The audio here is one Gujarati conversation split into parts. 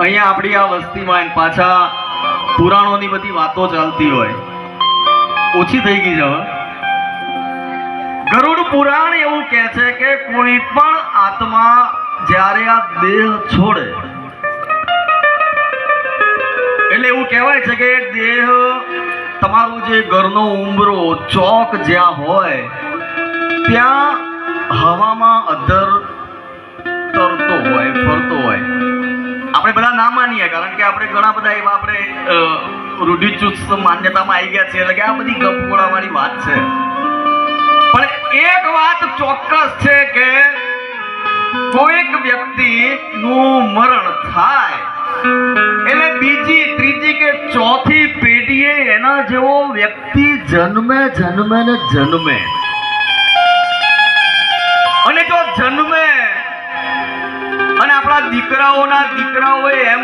અહીંયા આપણી આ વસ્તીમાં પાછા પુરાણોની બધી વાતો ચાલતી હોય, ઓછી થઈ ગઈ છે હવે. ગરુડ પુરાણ એવું કહે છે કે કોઈ પણ આત્મા જ્યારે આ દેહ છોડે એટલે એવું કહેવાય છે કે દેહ તમારું જે ઘરનો ઉંબરો ચોક જ્યાં હોય ત્યાં હવામાં અધર તરતો હોય, ફરતો હોય. આપણે બધા ના માનીએ, કારણ કે આપણે ઘણા બધા એવા આપણે રૂઢિચુસ્ત માન્યતામાં આવી ગયા છે, એટલે કે આ બધી ગપગોળાવાળી વાત છે. પણ એક વાત ચોક્કસ છે કે કોઈક વ્યક્તિનું મરણ થાય એટલે બીજી, ત્રીજી કે ચોથી પેઢીએ એના જેવો વ્યક્તિ જન્મે ને જન્મે. અને જો જન્મે અને આપણા દીકરાઓના દીકરાઓ એમ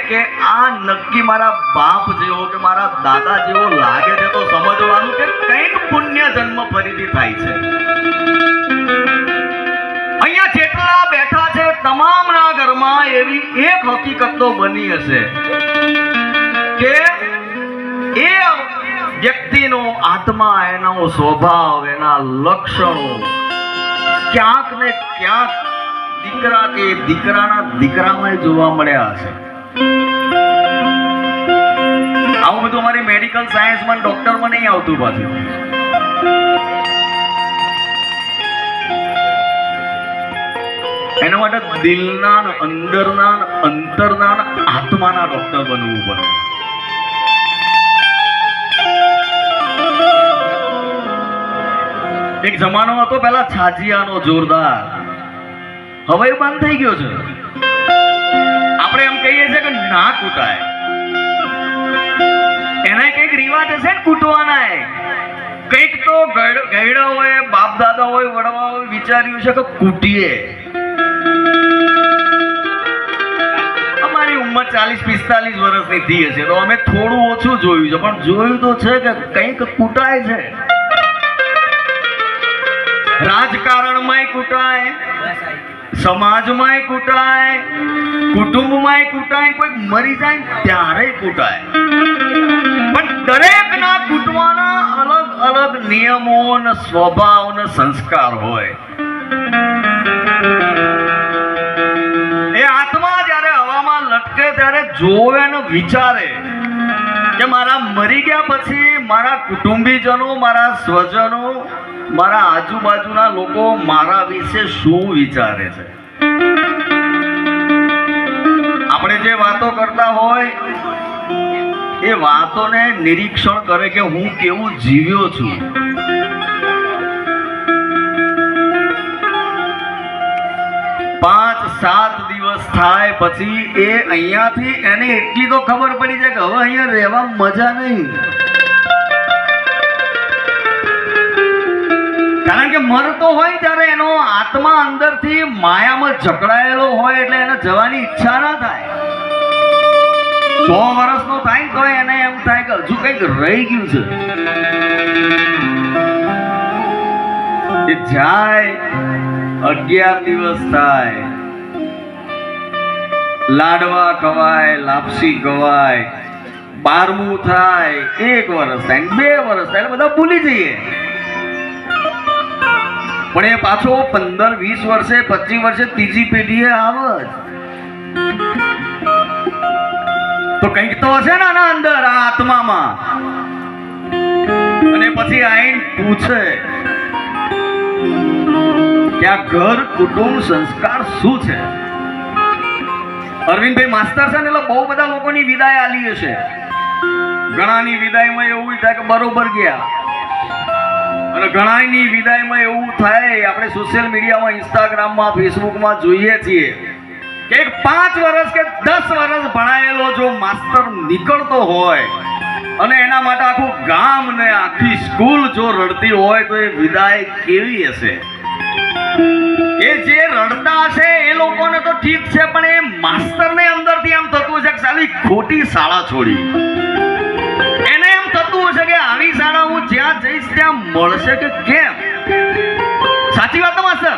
કે આ નક્કી મારા બાપ જેવો કે મારા દાદા જેવો લાગે છે, તો સમજવાનું કે કંઈક પુણ્ય જન્મ ફરીથી થાય છે. અહીંયા જેટલા બેઠા છે તમામના ઘરમાં એવી એક હકીકત તો બની હશે કે એ વ્યક્તિનો આત્મા, એનો સ્વભાવ, એના લક્ષણો ક્યાંક ને ક્યાંક દીકરા કે દીકરાના દીકરામાં જોવા મળ્યા હશે. આવું બધું અમારી મેડિકલ સાયન્સમાં, ડોક્ટરમાં નહીં આવતું પાછું. એના માટે દિલના, અંદરના, અંતરના, આત્માના ડોક્ટર બનવું પડે. એક જમાનો હતો પેલા છાજિયાનો જોરદાર, હવે બંધ થઈ ગયો છે. આપણે એમ કહીએ છીએ કે ના કૂટાય, એના કઈક રિવાજ હશે ને કૂટવાના. કઈક તો ગયડા હોય, બાપ દાદા હોય, વડવા હોય, વિચાર્યું છે કે કૂટીએ. અમારી ઉંમર 40-45 વર્ષની થઈ હશે તો અમે થોડું ઓછું જોયું છે, પણ જોયું તો છે કે કંઈક કૂટાય છે. રાજકારણમાંય કૂટાય, સમાજમાંય કૂટાય, કુટુંબમાંય કૂટાય, કોઈ મરી જાય ત્યારે કૂટાય. પણ દરેકના કૂટવાના અલગ અલગ નિયમો ને સ્વભાવ ને સંસ્કાર હોય. એ આત્મા જ્યારે હવામાં લટકે ત્યારે જોવે ને વિચારે કે મારા મરી ગયા પછી મારા કુટુંબીજનો, મારા સ્વજનો, મારા આજુબાજુના લોકો મારા વિશે શું વિચારે છે. આપણે જે વાતો કરતા હોય એ વાતોને નિરીક્ષણ કરે કે હું કેવું જીવ્યો છું. 5-7 દિવસ થાય પછી એ અહીંયાથી એને એટલી તો ખબર પડી જાય કે હવે અહીંયા રહેવા મજા નહીં. કારણ કે મરતો હોય ત્યારે એનો આત્મા અંદરથી માયામાં જકડાયેલો હોય એટલે એને જવાની ઈચ્છા ના થાય. 100 વર્ષનો થાય તો એને એમ થાય કે હજુ કંઈક રહી ગયું છે. એ જાય 11 દિવસ થાય, લાડવા ખવાય, લાપસી ખવાય, 12મું થાય, 1 વર્ષ થાય, 2 વર્ષ થાય, બધા ભૂલી જઈએ. પણ એ પાછો 15-20 વર્ષે, 25 વર્ષે ત્રીજી પેઢીએ આવે તો કંઈક તો હશે ને આના અંદર, આ આત્મામાં. અને પછી આઈને પૂછે કે આ ઘર, કુટુંબ, સંસ્કાર શું છે. અરવિંદભાઈ માસ્તર છે ને એટલે બહુ બધા લોકોની વિદાય આલી હશે. ઘણાની વિદાયમાં એવું થાય કે બરોબર ગયા, અને ઘણાની વિદાયમાં એવું થાય, આપણે સોશિયલ મીડિયામાં, ઇન્સ્ટાગ્રામમાં, ફેસબુકમાં જોઈએ છીએ કે 5 વર્ષ કે 10 વર્ષ ભણાયેલો જો માસ્તર નીકળતો હોય અને એના માટે આખું ગામ ને આખી સ્કૂલ જો રડતી હોય તો એ વિદાય કેવી હશે. એ જે રડતા હશે એ લોકોને તો ઠીક છે, પણ એ માસ્તરને અંદરથી એમ થતું હશે કે સાલી ખોટી શાળા છોડી. એને એમ થતું હશે કે આવી શાળા હું જ્યાં જઈશ ત્યાં મળશે કે કેમ. સાચી વાત માસ્તર?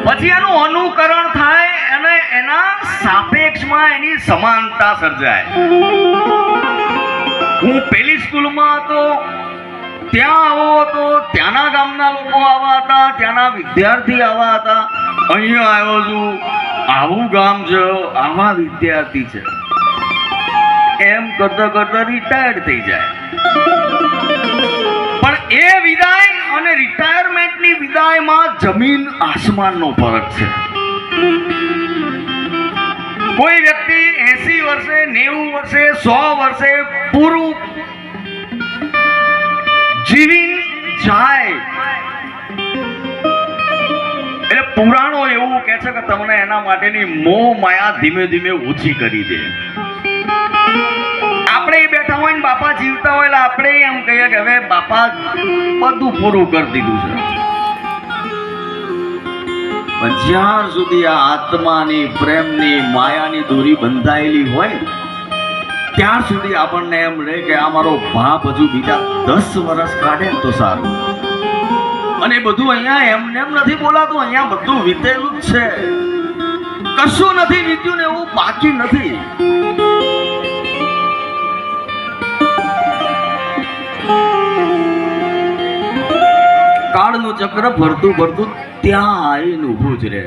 પછી એનું અનુકરણ થાય અને એના સાપેક્ષમાં એની સમાનતા સર્જાય. હું પેલી સ્કૂલમાં હતો, ત્યાં આવો હતો, ત્યાંના ગામના લોકો આવા હતા, ત્યાંના વિદ્યાર્થી આવા હતા. અહીંયા આવ્યો છું, આવું ગામ છે, આવા વિદ્યાર્થી છે, એમ કરતા કરતા રિટાયર્ડ થઈ જાય. પણ એ વિદાય અને રિટાયરમેન્ટની વિદાયમાં જમીન આસમાનનો ફરક છે. કોઈ વ્યક્તિ 80 વર્ષે, 90 વર્ષે, 100 વર્ષે પૂરું જીવી જાય એટલે પુરાણો એવું કહે છે કે તમને એના માટેની મોહ માયા ધીમે ધીમે ઓછી કરી દે. આપણે બેઠા હોય ને બાપા જીવતા હોય એટલે આપણે એમ કહીએ કે હવે બાપા બધું પૂરું કરી દીધું છે. પણ જ્યાર સુધી આ આત્માની, પ્રેમની, માયાની દોરી બંધાયેલી હોય ત્યાર સુધી આપણને એમ રહે કે આ મારો બાપ હજુ બીજા 10 વર્ષ કાઢે ને તો સારું. અને એ બધું અહીંયા એમને એમ નથી બોલાતું, અહીંયા બધું વીતેલું જ છે. કશું નથી વીત્યું ને એવું બાકી નથી. કાળનું ચક્ર ફરતું ફરતું ત્યાં આવીને ઊભું જ રહે.